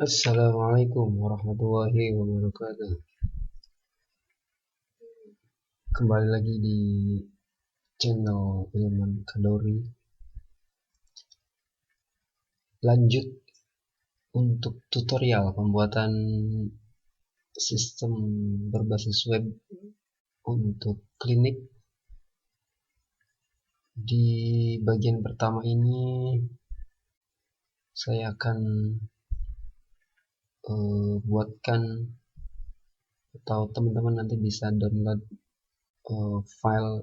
Assalamualaikum warahmatullahi wabarakatuh. Kembali lagi di channel Ilman Kadori. Lanjut untuk tutorial pembuatan sistem berbasis web untuk klinik. Di bagian pertama ini saya akan buatkan atau teman-teman nanti bisa download file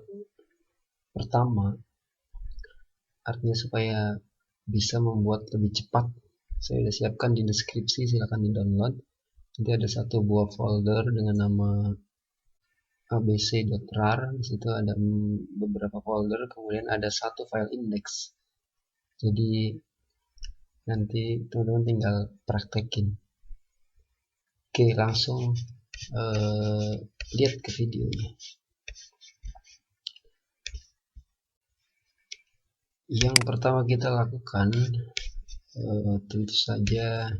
pertama, artinya supaya bisa membuat lebih cepat. Saya sudah siapkan di deskripsi, silahkan di download. Nanti ada satu buah folder dengan nama abc.rar. Di situ ada beberapa folder, kemudian ada satu file index. Jadi nanti teman-teman tinggal praktekin. Oke, langsung lihat ke videonya. Yang pertama kita lakukan tentu saja,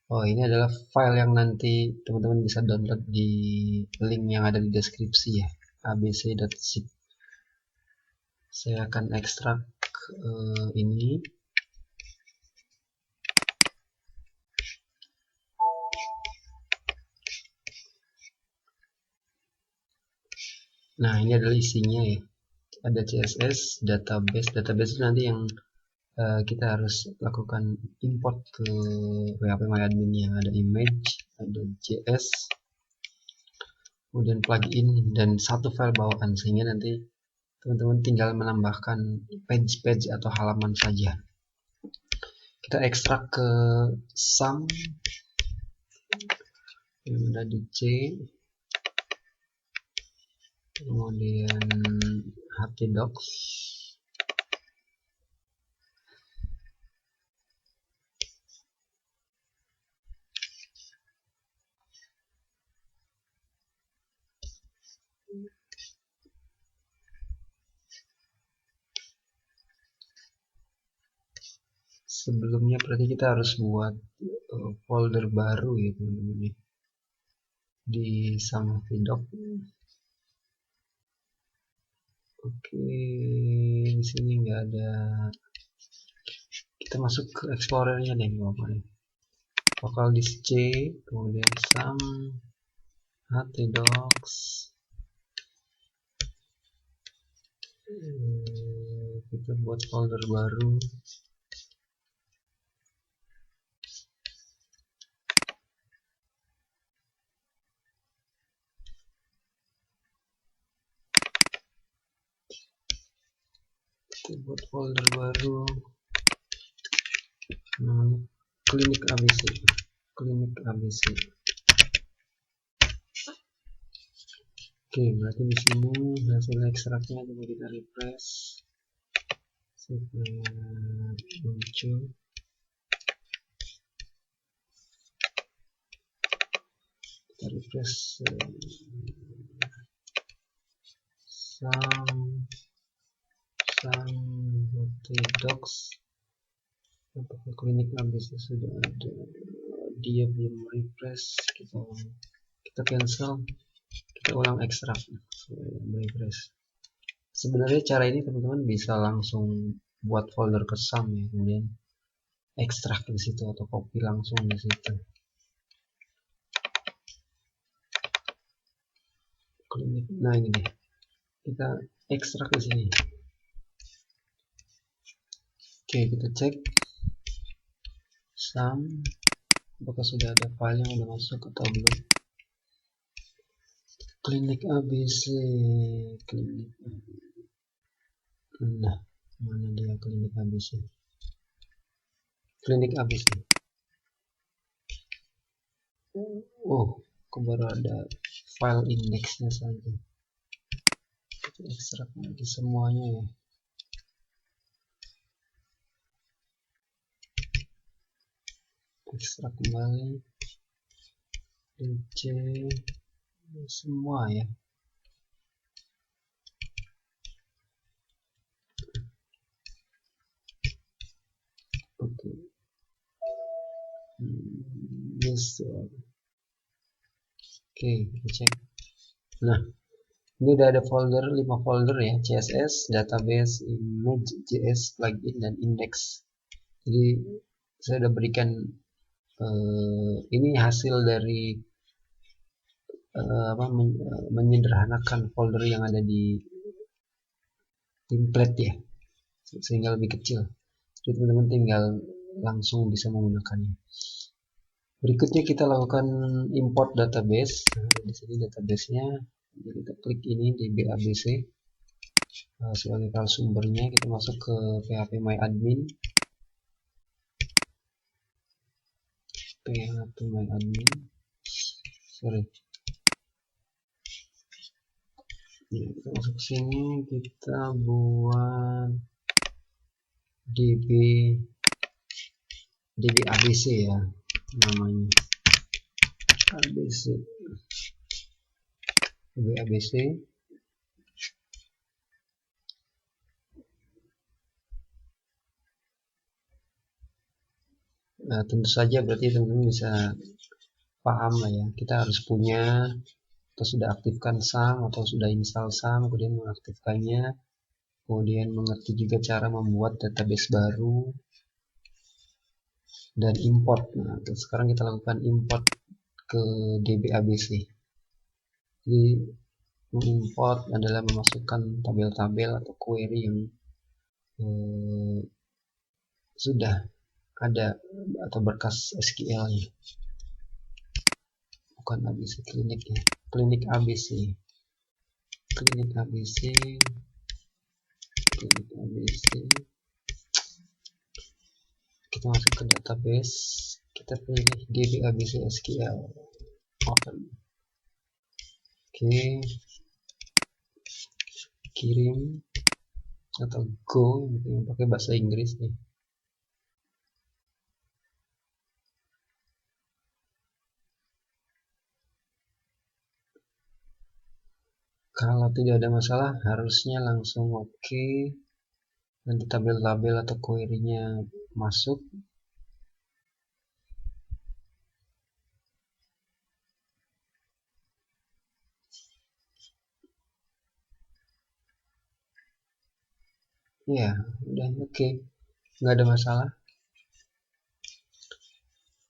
ini adalah file yang nanti teman-teman bisa download di link yang ada di deskripsi ya, abc.zip. Saya akan ekstrak ini. Nah, ini adalah isinya ya. Ada CSS, database itu nanti yang kita harus lakukan import ke PHP MyAdmin nya. Ada image, ada JS, kemudian plugin, dan satu file bawaan, sehingga nanti teman-teman tinggal menambahkan page atau halaman saja. Kita ekstrak ke sum yang ada di C, kemudian htdocs, sebelumnya berarti kita harus buat folder baru ya teman-teman, di htdoc. Oke, di sini nggak ada. Kita masuk ke explorernya deh, lokal disk C, kemudian sum htdocs. Kita buat folder baru. Namanya klinik ABC. Oke, berarti di sini hasil ekstraknya coba kita refresh supaya muncul. Kita refresh htdocs. Apakah klinik ABC sudah ada? Dia belum refresh. Kita cancel, kita ulang ekstrak refresh. Sebenarnya cara ini teman-teman bisa langsung buat folder ke sum ya, kemudian ekstrak di situ atau copy langsung di situ. Nah, ini deh, kita ekstrak di sini. Oke, kita cek sum, apakah sudah ada file yang udah masuk atau belum. Klinik ABC, nah, mana dia klinik ABC? Klinik ABC. Oh, kok baru ada file indexnya saja. Kita ekstrak lagi semuanya ya. Ekstrak kembali, DC semua ya. Oke. database. Oke, kita cek. Nah, ini udah ada 5 folder ya, CSS, database, image, JS, plugin, dan index. Jadi saya udah berikan ini hasil dari menyederhanakan folder yang ada di template ya, sehingga lebih kecil. Jadi teman-teman tinggal langsung bisa menggunakannya. Berikutnya kita lakukan import database. Nah, di sini database-nya, kita klik ini di DBABC sebagai file sumbernya. Kita masuk ke phpMyAdmin. Sorry. Ya, kita masuk ke sini, kita buat DBABC ya namanya, DBABC. Nah, tentu saja berarti teman-teman bisa paham lah ya, kita harus punya atau sudah aktifkan SAM atau sudah install SAM, kemudian mengaktifkannya, kemudian mengerti juga cara membuat database baru dan import. Nah, sekarang kita lakukan import ke DBABC. Jadi mengimport adalah memasukkan tabel-tabel atau query yang sudah ada atau berkas SQL-nya. Bukan ABC, klinik ya, klinik ABC. Kita masuk ke database, kita pilih DBABC SQL, open. Oke, kirim atau go yang pakai bahasa Inggris nih. Kalau tidak ada masalah, harusnya langsung oke. Nanti tabel-tabel atau query-nya masuk. Ya, udah oke. Nggak ada masalah.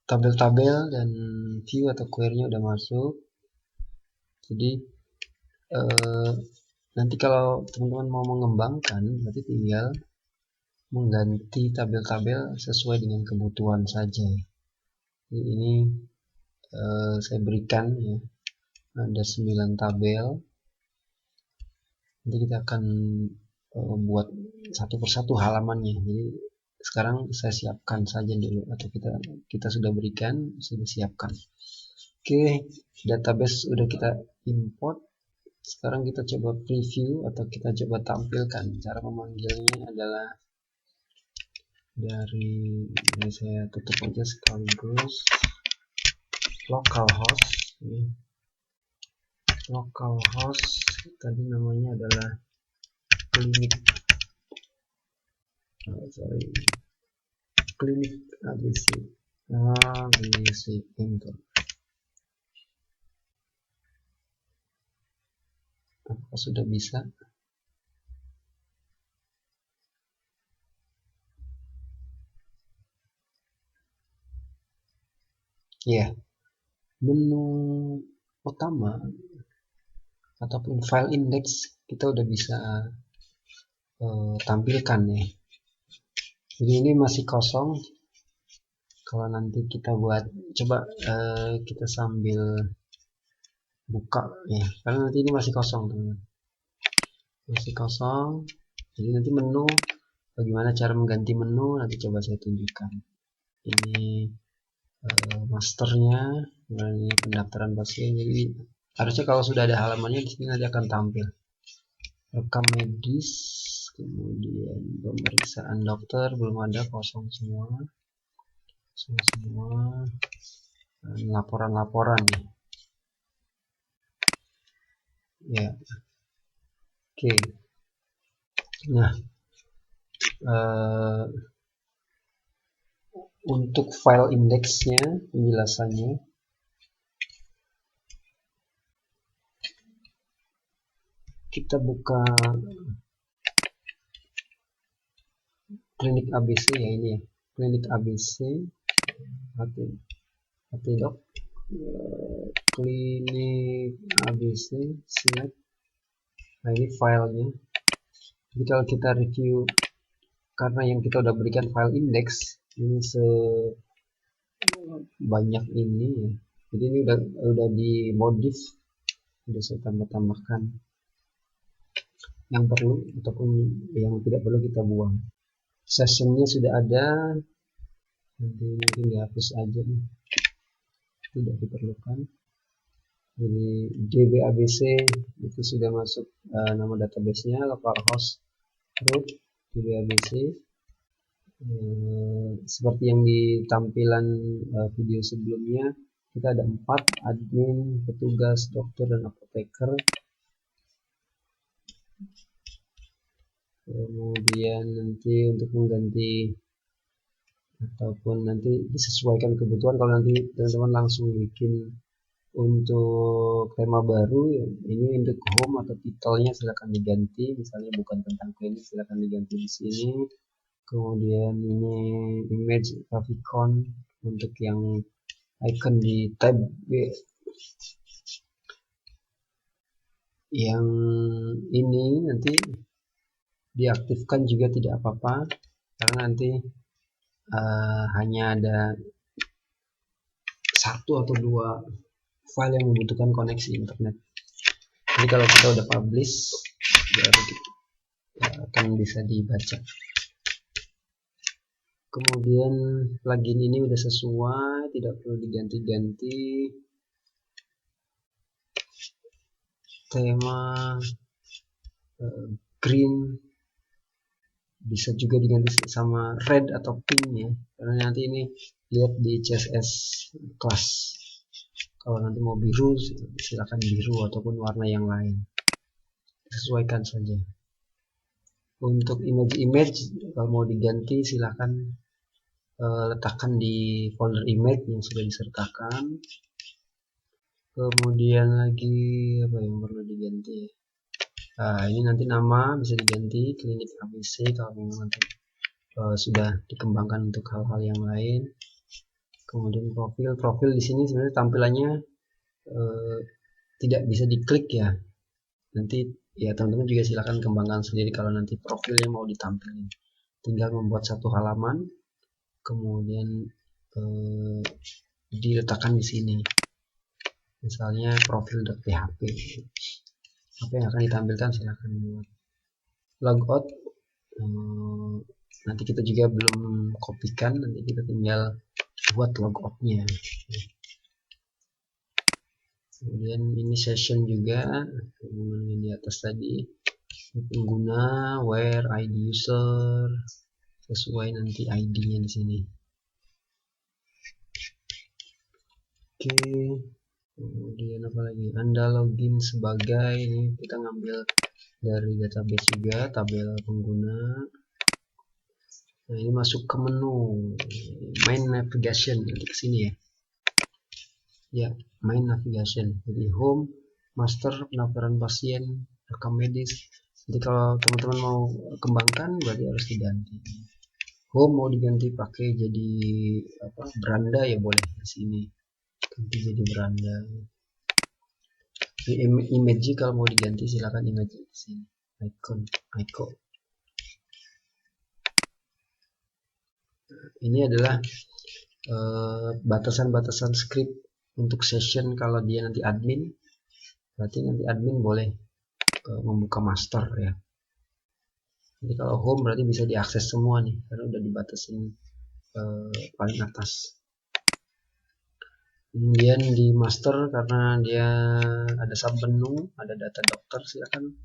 Tabel-tabel dan view atau query-nya udah masuk. Jadi nanti kalau teman-teman mau mengembangkan, berarti tinggal mengganti tabel-tabel sesuai dengan kebutuhan saja. Jadi ini saya berikan ya, ada 9 tabel. Nanti kita akan buat satu persatu halamannya. Jadi sekarang saya siapkan saja dulu, atau kita sudah berikan, sudah siapkan. Oke, database sudah kita import. Sekarang kita coba preview atau kita coba tampilkan. Cara memanggilnya adalah dari saya tutup aja sekaligus localhost tadi namanya adalah klinik ABC enter. Apakah sudah bisa? Ya, menu utama ataupun file index kita udah bisa tampilkan ya. Jadi ini masih kosong. Kalau nanti kita buat, coba kita sambil buka ya, karena nanti ini masih kosong teman-teman, masih kosong. Jadi nanti menu, bagaimana cara mengganti menu nanti coba saya tunjukkan. Ini masternya, ini pendaftaran pasien. Jadi harusnya kalau sudah ada halamannya di sini nanti akan tampil. Rekam medis, kemudian pemeriksaan dokter belum ada, kosong semua. Laporan-laporan ya. Oke. Nah, Untuk file indeksnya, penjelasannya, kita buka klinik ABC ya, ini ya, klinik ABC, htdoc, klinik ABC, select. Nah, ini filenya. Jadi kalau kita review, karena yang kita udah berikan file index ini sebanyak ini ya. Jadi ini udah dimodif, udah saya tambahkan yang perlu ataupun yang tidak perlu kita buang. Sessionnya sudah ada, nanti mungkin dihapus aja nih, tidak diperlukan. Jadi dbabc itu sudah masuk nama database-nya, localhost root dbabc. Seperti yang di tampilan video sebelumnya, kita ada 4, admin, petugas, dokter, dan apoteker. Kemudian nanti untuk mengganti ataupun nanti disesuaikan kebutuhan, kalau nanti teman-teman langsung bikin untuk tema baru, ini untuk home atau titelnya silakan diganti, misalnya bukan tentang klinik silakan diganti di sini. Kemudian ini image favicon untuk yang icon di tab yang ini nanti diaktifkan juga tidak apa-apa, karena nanti hanya ada 1 atau 2 file yang membutuhkan koneksi internet. Jadi kalau kita udah publish, baru kita akan bisa dibaca. Kemudian plugin ini udah sesuai, tidak perlu diganti-ganti. Tema green bisa juga diganti sama red atau pink ya, karena nanti ini lihat di CSS class. Kalau nanti mau biru silakan biru ataupun warna yang lain, sesuaikan saja. Untuk image kalau mau diganti silakan letakkan di folder image yang sudah disertakan. Kemudian lagi apa yang perlu diganti? Nah, ini nanti nama bisa diganti klinik ABC kalau memang nanti sudah dikembangkan untuk hal-hal yang lain. Kemudian profil di sini sebenarnya tampilannya tidak bisa diklik ya. Nanti ya teman-teman juga silakan kembangkan sendiri kalau nanti profilnya mau ditampilkan. Tinggal membuat satu halaman, kemudian diletakkan di sini. Misalnya profil.php. Apa yang akan ditampilkan silakan buat. Logout nanti kita juga belum kopikan, nanti kita tinggal buat logoutnya. Kemudian ini session juga yang di atas tadi, pengguna, where, ID user, sesuai nanti ID-nya di sini. Oke. Kemudian apa lagi? Anda login sebagai, ini kita ngambil dari database juga, tabel pengguna. Nah, ini masuk ke menu main navigation, nanti ke sini ya. Ya, main navigation. Jadi home, master, pendaftaran pasien, rekam medis. Jadi kalau teman-teman mau kembangkan berarti harus diganti. Home mau diganti pakai jadi apa? Beranda ya boleh di sini. Ganti jadi beranda. Image kalau mau diganti silakan image di sini. Icon. Ini adalah batasan-batasan script untuk session. Kalau dia nanti admin, berarti nanti admin boleh membuka master ya. Jadi kalau home berarti bisa diakses semua nih, karena udah dibatasin paling atas. Kemudian di master karena dia ada submenu, ada data dokter, silakan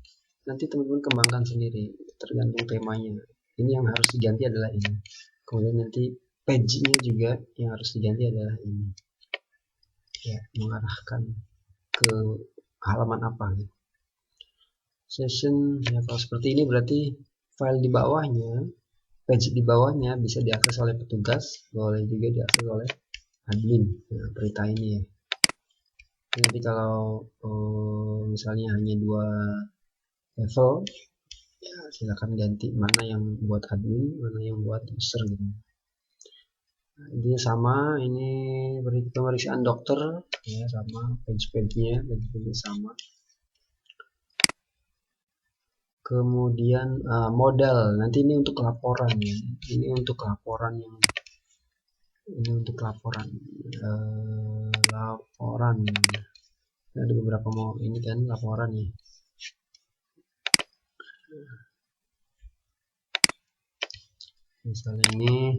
nanti teman-teman kembangkan sendiri tergantung temanya. Ini yang harus diganti adalah ini. Kemudian nanti page-nya juga yang harus diganti adalah ini. Ya, mengarahkan ke halaman apa gitu. Session ya kalau seperti ini berarti file di bawahnya page di bawahnya bisa diakses oleh petugas, boleh juga diakses oleh admin. Nah, berita ini ya. Nanti kalau misalnya hanya 2 level, ya silakan ganti mana yang buat admin, mana yang buat user gitu. Nah, intinya sama, ini pemeriksaan dokter ya, sama page-nya sama. Kemudian modal, nanti ini untuk laporan ya, ini untuk laporan laporan ada beberapa ini kan laporan ya. Misalnya ini,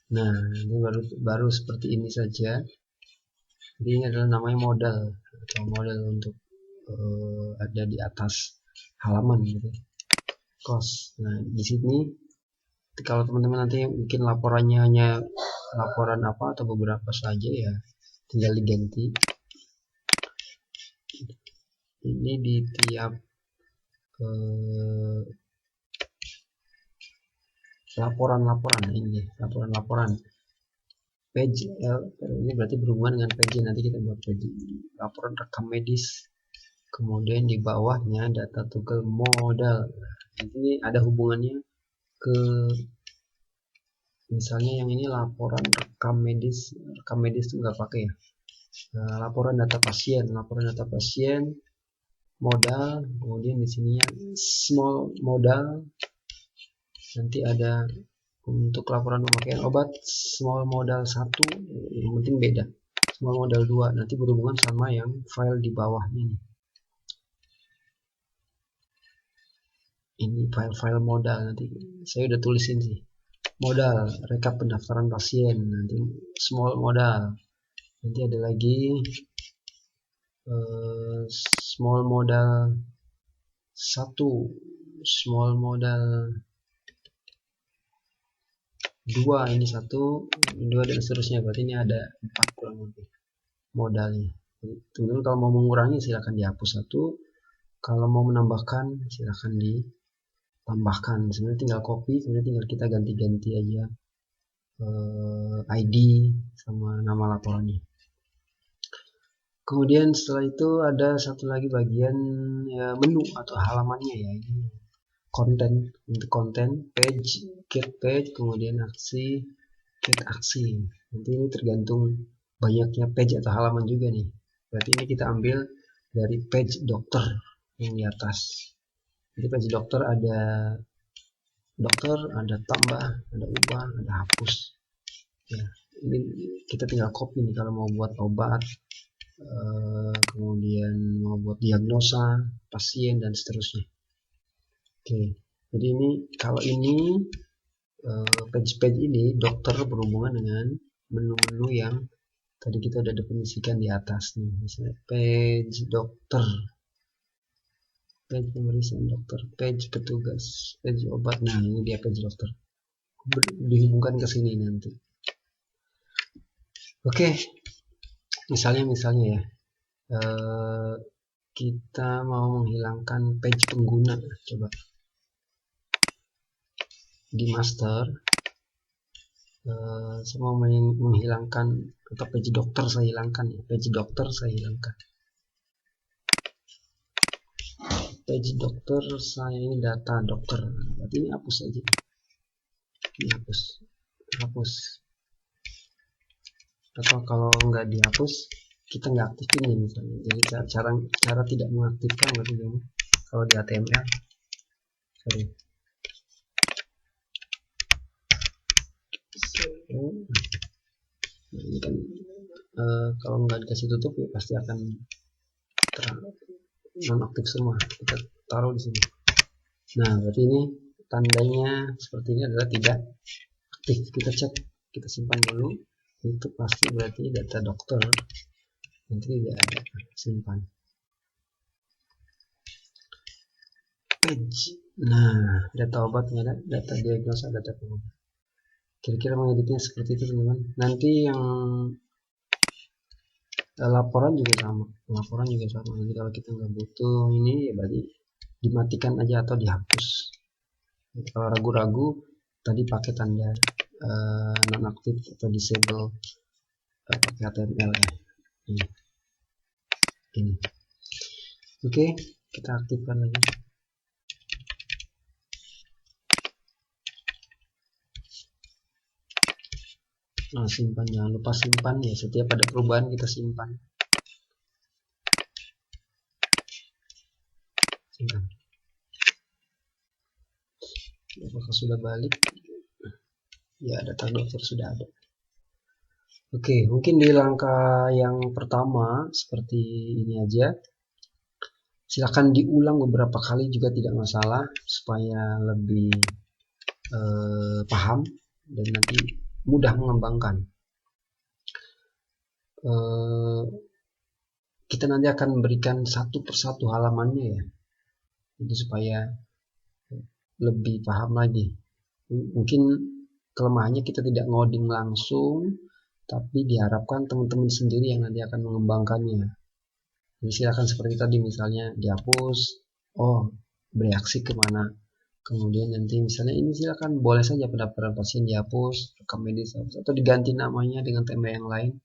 nah ini baru seperti ini saja. Jadi ini adalah namanya modal atau modal untuk ada di atas halaman gitu, cost. Nah di sini kalau teman-teman nanti bikin laporannya hanya laporan apa atau beberapa saja ya, tinggal diganti ini di tiap laporan-laporan. Ini laporan-laporan page ini berarti berhubungan dengan page, nanti kita buat page laporan rekam medis, kemudian di bawahnya data tugel modal. Ini ada hubungannya ke misalnya yang ini laporan rekam medis itu nggak pakai ya. Laporan data pasien modal, kemudian di sininya small modal, nanti ada untuk laporan pemakaian obat small modal 1, yang penting beda, small modal 2 nanti berhubungan sama yang file di bawahnya nih. Ini file modal, nanti saya udah tulisin sih, modal rekap pendaftaran pasien, nanti small modal, nanti ada lagi small modal 1, small modal 2, ini 1, 2 dan seterusnya, berarti ini ada 4 kurang lebih modalnya. Teman-teman kalau mau mengurangi silahkan dihapus 1, kalau mau menambahkan silahkan ditambahkan. Sebenarnya tinggal copy, kemudian tinggal kita ganti-ganti aja ID sama nama laporannya. Kemudian setelah itu ada satu lagi bagian ya, menu atau halamannya ya, ini konten, untuk konten page, get page, kemudian aksi, get aksi. Nanti ini tergantung banyaknya page atau halaman juga nih. Berarti ini kita ambil dari page dokter yang di atas. Jadi page dokter ada tambah, ada ubah, ada hapus. Ya, ini kita tinggal copy nih kalau mau buat obat, kemudian mau buat diagnosa pasien dan seterusnya. Oke, jadi ini kalau ini page-page ini dokter berhubungan dengan menu-menu yang tadi kita udah definisikan di atas nih, misalnya page dokter, page pemeriksaan dokter, page petugas, page obat. Nah ini dia page dokter, dihubungkan ke sini nanti. Oke, misalnya ya, kita mau menghilangkan page pengguna, coba di master, saya mau menghilangkan atau page dokter saya hilangkan ya, page dokter saya hilangkan. Page dokter saya ini data dokter, berarti ini hapus aja, ini hapus. Atau kalau nggak dihapus kita nggak aktifin nih misalnya, jadi cara tidak mengaktifkan berarti ini kalau di HTML, sorry. Nah, ini kan kalau nggak dikasih tutup ya pasti akan nonaktif semua, kita taruh di sini. Nah berarti ini tandanya seperti ini adalah tidak aktif, kita cek, kita simpan dulu, itu pasti berarti data dokter, nanti tidak ada, simpan. Page, nah data obat nggak ada, data diagnosa, data pengguna. Kira-kira mengeditnya seperti itu teman-teman. Nanti yang laporan juga sama, nanti kalau kita nggak butuh ini ya berarti dimatikan aja atau dihapus. Kalau ragu-ragu tadi pakai tanda nonaktif atau disable pakai HTML ya. Ini. Oke, kita aktifkan lagi. Nah, simpan, jangan lupa simpan ya, setiap ada perubahan kita simpan. Apakah sudah balik? Ya, data dokter sudah ada. Oke, mungkin di langkah yang pertama seperti ini aja. Silakan diulang beberapa kali juga tidak masalah supaya lebih paham dan nanti mudah mengembangkan. Kita nanti akan memberikan satu persatu halamannya ya, jadi supaya lebih paham lagi. Mungkin kelemahannya kita tidak ngoding langsung, tapi diharapkan teman-teman sendiri yang nanti akan mengembangkannya. Jadi silakan seperti tadi, misalnya dihapus, oh bereaksi kemana, kemudian nanti misalnya ini silakan boleh saja pendaftaran pasien dihapus, rekam medis atau diganti namanya dengan tema yang lain.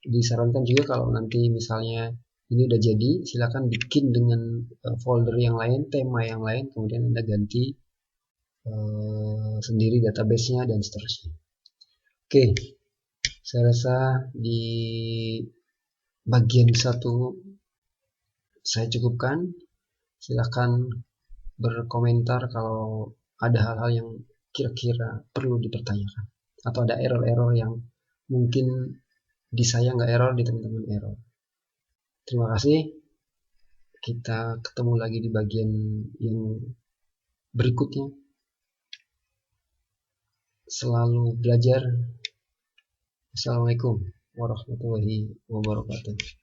Disarankan juga kalau nanti misalnya ini udah jadi, silakan bikin dengan folder yang lain, tema yang lain, kemudian Anda ganti sendiri database-nya dan seterusnya. Oke, saya rasa di bagian satu saya cukupkan. Silakan berkomentar kalau ada hal-hal yang kira-kira perlu dipertanyakan atau ada error-error yang mungkin di saya nggak error, di teman-teman error. Terima kasih. Kita ketemu lagi di bagian yang berikutnya. Selalu belajar. Assalamualaikum warahmatullahi wabarakatuh.